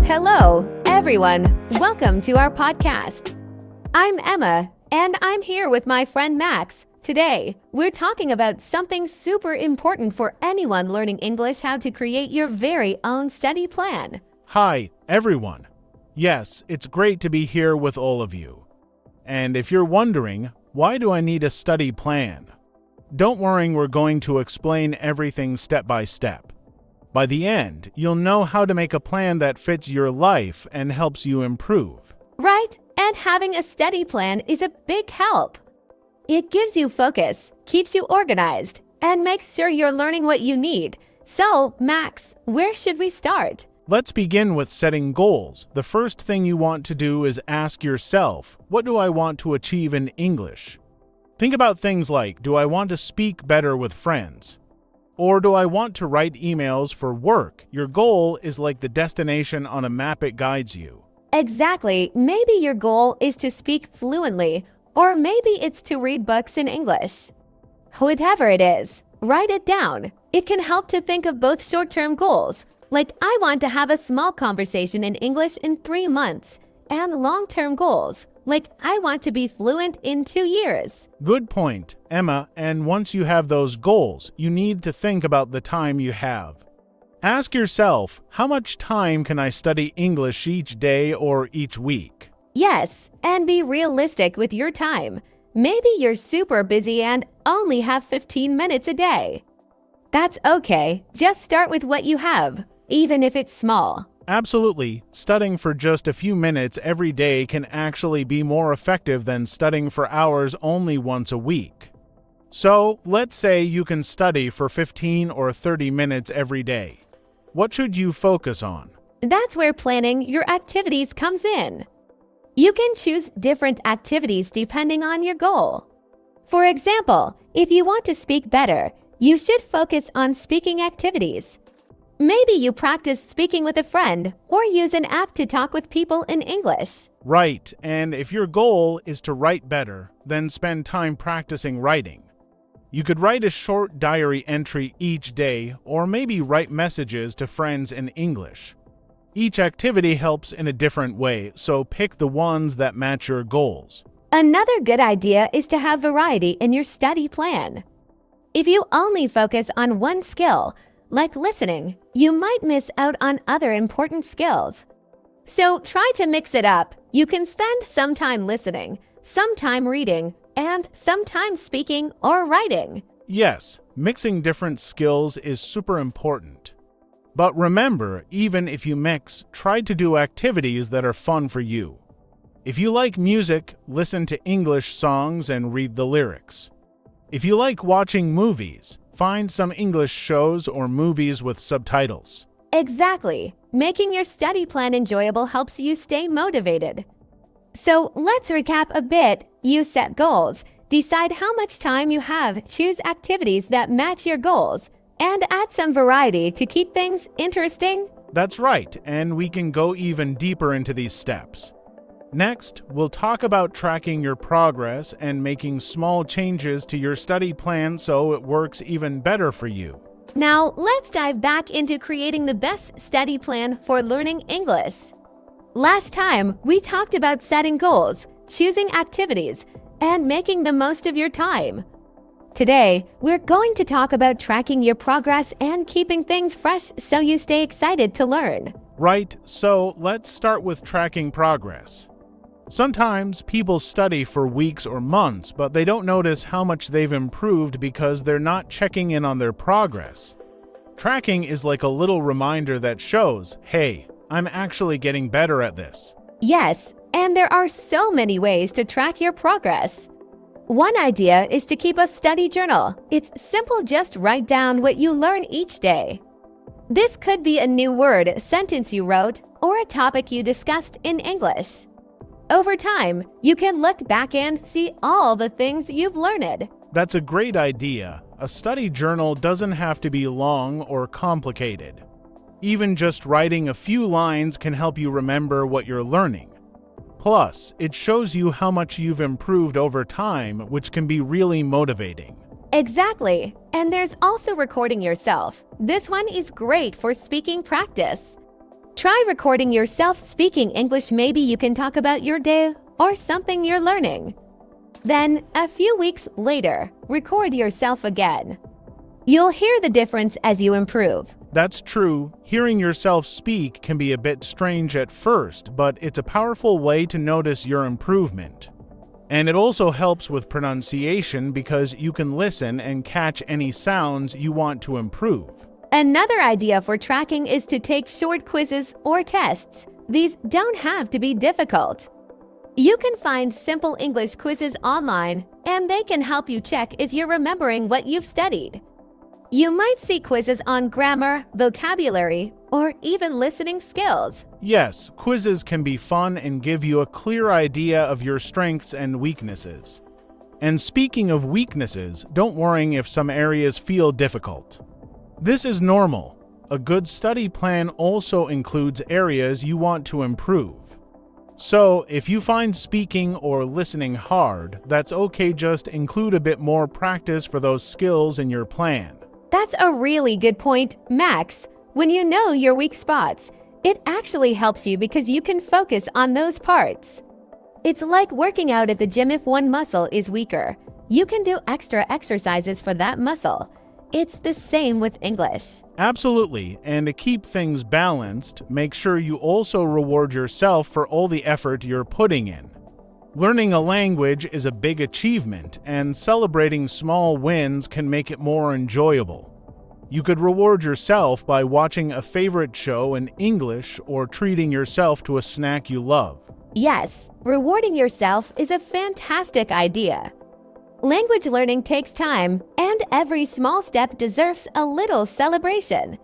Hello, everyone. Welcome to our podcast. I'm Emma, and I'm here with my friend Max. Today, we're talking about something super important for anyone learning English: how to create your very own study plan. Hi, everyone. Yes, it's great to be here with all of you. And if you're wondering, why do I need a study plan? Don't worry, we're going to explain everything step by step. By the end, you'll know how to make a plan that fits your life and helps you improve. Right? And having a study plan is a big help. It gives you focus, keeps you organized, and makes sure you're learning what you need. So, Max, where should we start? Let's begin with setting goals. The first thing you want to do is ask yourself, what do I want to achieve in English? Think about things like, do I want to speak better with friends? Or do I want to write emails for work? Your goal is like the destination on a map it guides you. Exactly. Maybe your goal is to speak fluently, or maybe it's to read books in English. Whatever it is, write it down. It can help to think of both short-term goals, like I want to have a small conversation in English in 3 months, and long-term goals, like I want to be fluent in 2 years. Good point, Emma, and once you have those goals, you need to think about the time you have. Ask yourself, how much time can I study English each day or each week? Yes, and be realistic with your time. Maybe you're super busy and only have 15 minutes a day. That's okay. Just start with what you have, even if it's small. Absolutely. Studying for just a few minutes every day can actually be more effective than studying for hours only once a week. So, let's say you can study for 15 or 30 minutes every day. What should you focus on? That's where planning your activities comes in. You can choose different activities depending on your goal. For example, if you want to speak better, you should focus on speaking activities. Maybe you practice speaking with a friend or use an app to talk with people in English. Right, and if your goal is to write better, then spend time practicing writing. You could write a short diary entry each day or maybe write messages to friends in English. Each activity helps in a different way, so pick the ones that match your goals. Another good idea is to have variety in your study plan. If you only focus on one skill, like listening, you might miss out on other important skills. So try to mix it up. You can spend some time listening, some time reading, and some time speaking or writing. Yes, mixing different skills is super important. But remember, even if you mix, try to do activities that are fun for you. If you like music, listen to English songs and read the lyrics. If you like watching movies, find some English shows or movies with subtitles. Exactly. Making your study plan enjoyable helps you stay motivated. So let's recap a bit. You set goals, decide how much time you have, choose activities that match your goals, and add some variety to keep things interesting. That's right, and we can go even deeper into these steps. Next, we'll talk about tracking your progress and making small changes to your study plan so it works even better for you. Now, let's dive back into creating the best study plan for learning English. Last time, we talked about setting goals, choosing activities, and making the most of your time. Today, we're going to talk about tracking your progress and keeping things fresh so you stay excited to learn. Right, so let's start with tracking progress. Sometimes people study for weeks or months, but they don't notice how much they've improved because they're not checking in on their progress. Tracking is like a little reminder that shows, hey, I'm actually getting better at this. Yes, and there are so many ways to track your progress. One idea is to keep a study journal. It's simple, just write down what you learn each day. This could be a new word, sentence you wrote, or a topic you discussed in English. Over time, you can look back and see all the things you've learned. That's a great idea. A study journal doesn't have to be long or complicated. Even just writing a few lines can help you remember what you're learning. Plus, it shows you how much you've improved over time, which can be really motivating. Exactly. And there's also recording yourself. This one is great for speaking practice. Try recording yourself speaking English. Maybe you can talk about your day or something you're learning. Then, a few weeks later, record yourself again. You'll hear the difference as you improve. That's true. Hearing yourself speak can be a bit strange at first, but it's a powerful way to notice your improvement. And it also helps with pronunciation because you can listen and catch any sounds you want to improve. Another idea for tracking is to take short quizzes or tests. These don't have to be difficult. You can find simple English quizzes online, and they can help you check if you're remembering what you've studied. You might see quizzes on grammar, vocabulary, or even listening skills. Yes, quizzes can be fun and give you a clear idea of your strengths and weaknesses. And speaking of weaknesses, don't worry if some areas feel difficult. This is normal. A good study plan also includes areas you want to improve. So, if you find speaking or listening hard, that's okay, just include a bit more practice for those skills in your plan. That's a really good point, Max. When you know your weak spots, it actually helps you because you can focus on those parts. It's like working out at the gym. If one muscle is weaker, you can do extra exercises for that muscle. It's the same with English. Absolutely, and to keep things balanced, make sure you also reward yourself for all the effort you're putting in. Learning a language is a big achievement, and celebrating small wins can make it more enjoyable. You could reward yourself by watching a favorite show in English or treating yourself to a snack you love. Yes, rewarding yourself is a fantastic idea. Language learning takes time, and every small step deserves a little celebration.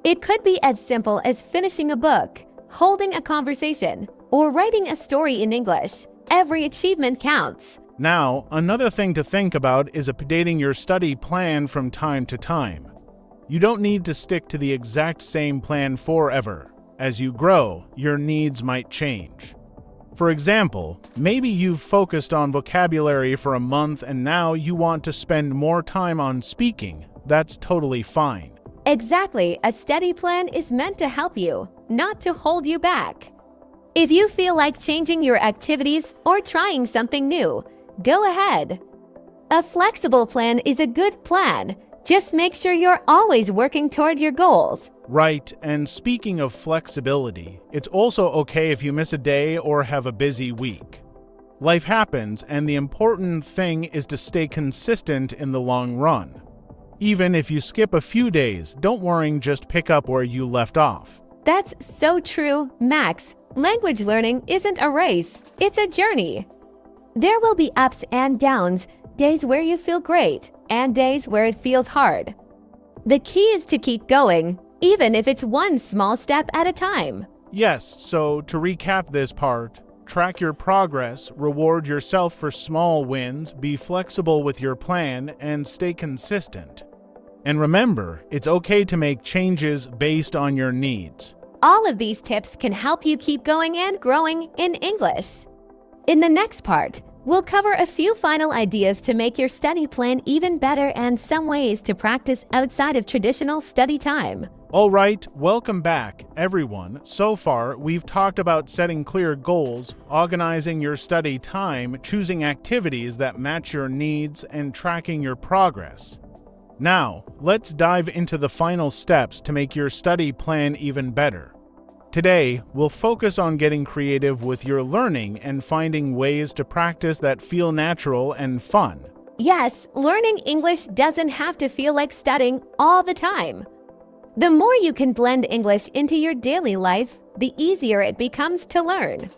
It could be as simple as finishing a book, holding a conversation, or writing a story in English. Every achievement counts. Now, another thing to think about is updating your study plan from time to time. You don't need to stick to the exact same plan forever. As you grow, your needs might change. For example, maybe you've focused on vocabulary for a month and now you want to spend more time on speaking. That's totally fine. Exactly, a study plan is meant to help you, not to hold you back. If you feel like changing your activities or trying something new, go ahead. A flexible plan is a good plan. Just make sure you're always working toward your goals. Right, and speaking of flexibility, it's also okay if you miss a day or have a busy week. Life happens, and the important thing is to stay consistent in the long run. Even if you skip a few days, don't worry, just pick up where you left off. That's so true, Max. Language learning isn't a race, it's a journey. There will be ups and downs, days where you feel great, and days where it feels hard. The key is to keep going, even if it's one small step at a time. Yes, so to recap this part, track your progress, reward yourself for small wins, be flexible with your plan, and stay consistent. And remember, it's okay to make changes based on your needs. All of these tips can help you keep going and growing in English. In the next part, we'll cover a few final ideas to make your study plan even better and some ways to practice outside of traditional study time. All right, welcome back, everyone. So far, we've talked about setting clear goals, organizing your study time, choosing activities that match your needs, and tracking your progress. Now, let's dive into the final steps to make your study plan even better. Today, we'll focus on getting creative with your learning and finding ways to practice that feel natural and fun. Yes, learning English doesn't have to feel like studying all the time. The more you can blend English into your daily life, the easier it becomes to learn.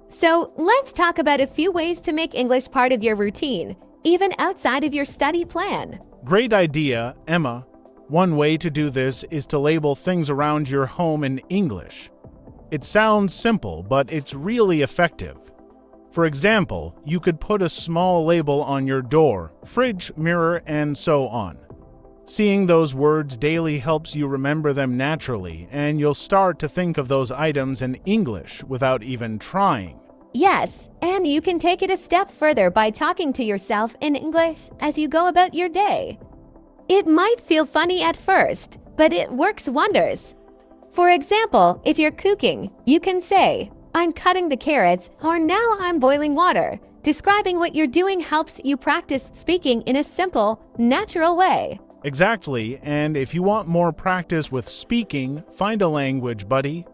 So, let's talk about a few ways to make English part of your routine, even outside of your study plan. Great idea, Emma. One way to do this is to label things around your home in English. It sounds simple, but it's really effective. For example, you could put a small label on your door, fridge, mirror, and so on. Seeing those words daily helps you remember them naturally, and you'll start to think of those items in English without even trying. Yes, and you can take it a step further by talking to yourself in English as you go about your day. It might feel funny at first, but it works wonders. For example, if you're cooking, you can say, "I'm cutting the carrots," or "Now I'm boiling water." Describing what you're doing helps you practice speaking in a simple, natural way. Exactly, and if you want more practice with speaking, find a language buddy.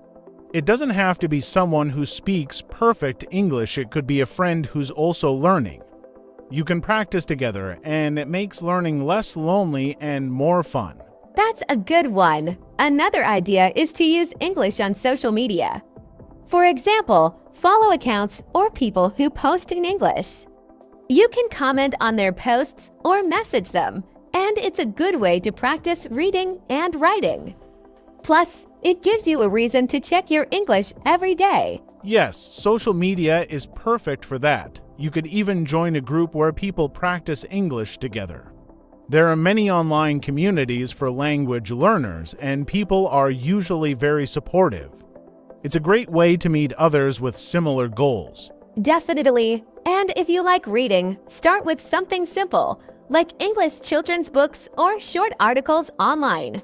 It doesn't have to be someone who speaks perfect English, it could be a friend who's also learning. You can practice together, and it makes learning less lonely and more fun. That's a good one. Another idea is to use English on social media. For example, follow accounts or people who post in English. You can comment on their posts or message them, and it's a good way to practice reading and writing. Plus, it gives you a reason to check your English every day. Yes, social media is perfect for that. You could even join a group where people practice English together. There are many online communities for language learners, and people are usually very supportive. It's a great way to meet others with similar goals. Definitely. And if you like reading, start with something simple, like English children's books or short articles online.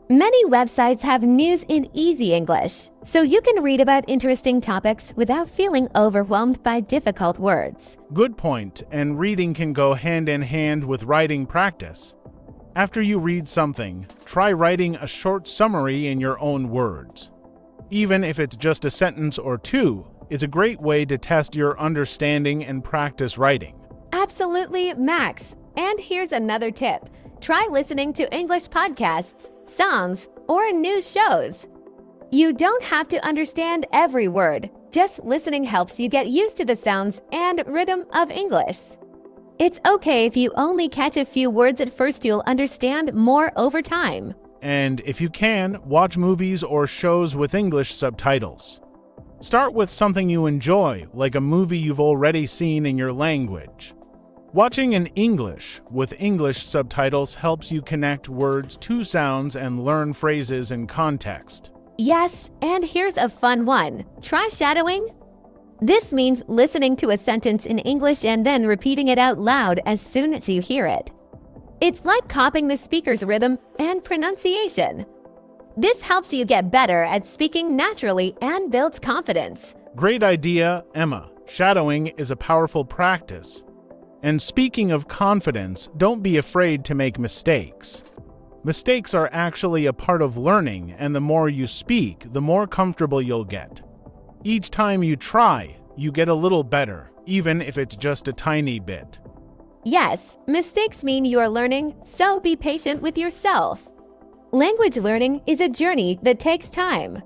Many websites have news in easy English, so you can read about interesting topics without feeling overwhelmed by difficult words. Good point, and reading can go hand in hand with writing practice. After you read something, try writing a short summary in your own words. Even if it's just a sentence or two, it's a great way to test your understanding and practice writing. Absolutely, Max. And here's another tip. Try listening to English podcasts, songs, or news shows. You don't have to understand every word. Just listening helps you get used to the sounds and rhythm of English. It's okay if you only catch a few words at first, you'll understand more over time. And if you can, watch movies or shows with English subtitles. Start with something you enjoy, like a movie you've already seen in your language. Watching in English with English subtitles helps you connect words to sounds and learn phrases in context. Yes, and here's a fun one. Try shadowing. This means listening to a sentence in English and then repeating it out loud as soon as you hear it. It's like copying the speaker's rhythm and pronunciation. This helps you get better at speaking naturally and builds confidence. Great idea, Emma. Shadowing is a powerful practice. And speaking of confidence, don't be afraid to make mistakes. Mistakes are actually a part of learning, and the more you speak, the more comfortable you'll get. Each time you try, you get a little better, even if it's just a tiny bit. Yes, mistakes mean you are learning, so be patient with yourself. Language learning is a journey that takes time.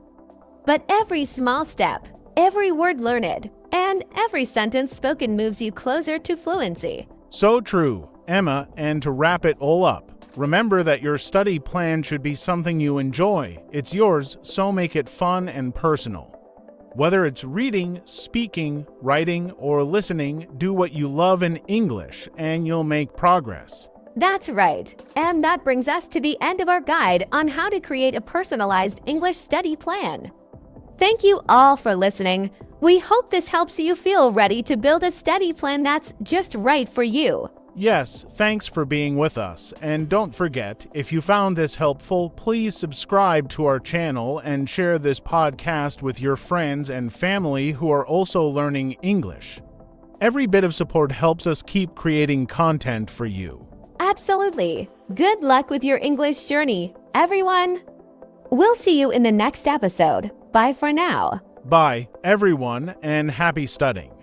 But every small step, every word learned, and every sentence spoken moves you closer to fluency. So true, Emma, and to wrap it all up, remember that your study plan should be something you enjoy. It's yours, so make it fun and personal. Whether it's reading, speaking, writing, or listening, do what you love in English, and you'll make progress. That's right. And that brings us to the end of our guide on how to create a personalized English study plan. Thank you all for listening. We hope this helps you feel ready to build a study plan that's just right for you. Yes, thanks for being with us. And don't forget, if you found this helpful, please subscribe to our channel and share this podcast with your friends and family who are also learning English. Every bit of support helps us keep creating content for you. Absolutely. Good luck with your English journey, everyone. We'll see you in the next episode. Bye for now. Bye, everyone, and happy studying.